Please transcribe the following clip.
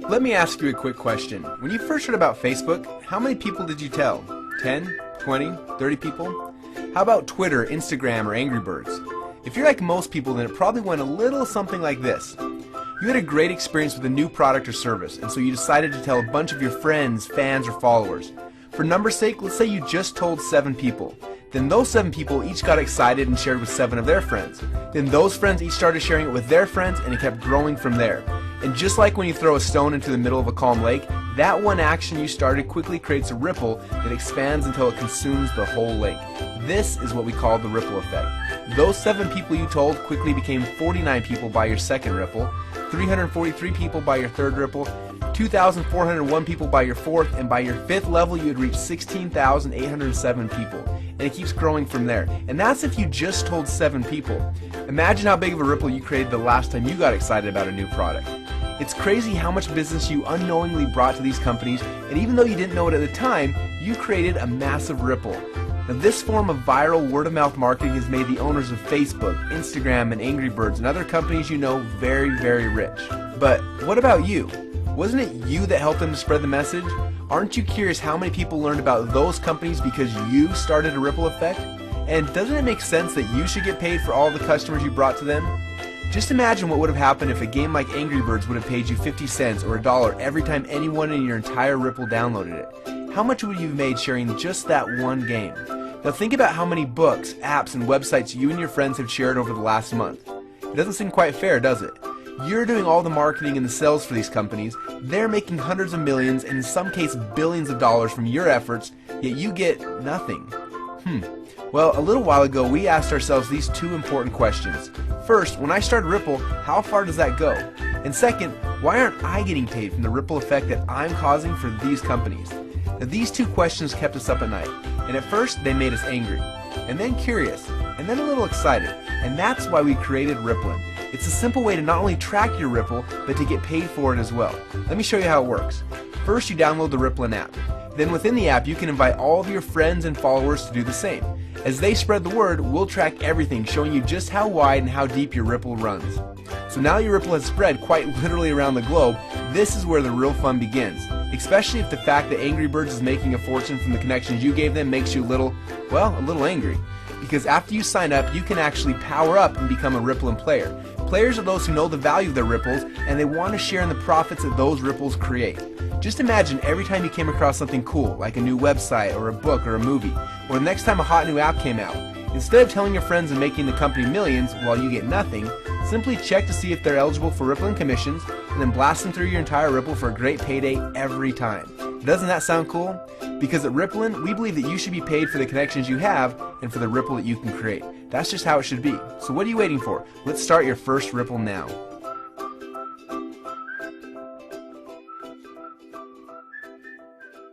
Let me ask you a quick question. When you first heard about Facebook, how many people did you tell? 10, 20, 30 people? How about Twitter, Instagram, or Angry Birds? If you're like most people, then it probably went a little something like this. You had a great experience with a new product or service, and so you decided to tell a bunch of your friends, fans, or followers. For number's sake, let's say you just told 7 people. Then those 7 people each got excited and shared with 7 of their friends. Then those friends each started sharing it with their friends, and it kept growing from there. And just like when you throw a stone into the middle of a calm lake, that one action you started quickly creates a ripple that expands until it consumes the whole lake. This is what we call the ripple effect. Those 7 people you told quickly became 49 people by your second ripple, 343 people by your third ripple, 2,401 people by your fourth, and by your 5th level you had reached 16,807 people. And it keeps growing from there. And that's if you just told 7 people. Imagine how big of a ripple you created the last time you got excited about a new product. It's crazy how much business you unknowingly brought to these companies, and even though you didn't know it at the time, you created a massive ripple. Now, this form of viral word-of-mouth marketing has made the owners of Facebook, Instagram, and Angry Birds and other companies you know very, very rich. But what about you? Wasn't it you that helped them to spread the message? Aren't you curious how many people learned about those companies because you started a ripple effect? And doesn't it make sense that you should get paid for all the customers you brought to them? Just imagine what would have happened if a game like Angry Birds would have paid you 50 cents or $1 every time anyone in your entire Ripple downloaded it. How much would you have made sharing just that one game? Now think about how many books, apps, and websites you and your friends have shared over the last month. It doesn't seem quite fair, does it? You're doing all the marketing and the sales for these companies, they're making hundreds of millions and in some cases billions of dollars from your efforts, yet you get nothing. Well, a little while ago we asked ourselves these 2 important questions. First, when I started Ripple, how far does that go? And second, why aren't I getting paid from the ripple effect that I'm causing for these companies? Now, these 2 questions kept us up at night, and at first they made us angry, and then curious, and then a little excited, and that's why we created Rippln. It's a simple way to not only track your Ripple, but to get paid for it as well. Let me show you how it works. First, you download the Rippln app. Then within the app, you can invite all of your friends and followers to do the same. As they spread the word, we'll track everything, showing you just how wide and how deep your Ripple runs. So now your Ripple has spread quite literally around the globe. This is where the real fun begins, especially if the fact that Angry Birds is making a fortune from the connections you gave them makes you a little angry. Because after you sign up, you can actually power up and become a Rippln player. Players are those who know the value of their ripples and they want to share in the profits that those ripples create. Just imagine every time you came across something cool, like a new website or a book or a movie, or the next time a hot new app came out. Instead of telling your friends and making the company millions while you get nothing, simply check to see if they're eligible for Rippln commissions and then blast them through your entire Ripple for a great payday every time. Doesn't that sound cool? Because at Rippln, we believe that you should be paid for the connections you have and for the ripple that you can create. That's just how it should be. So what are you waiting for? Let's start your first Ripple now.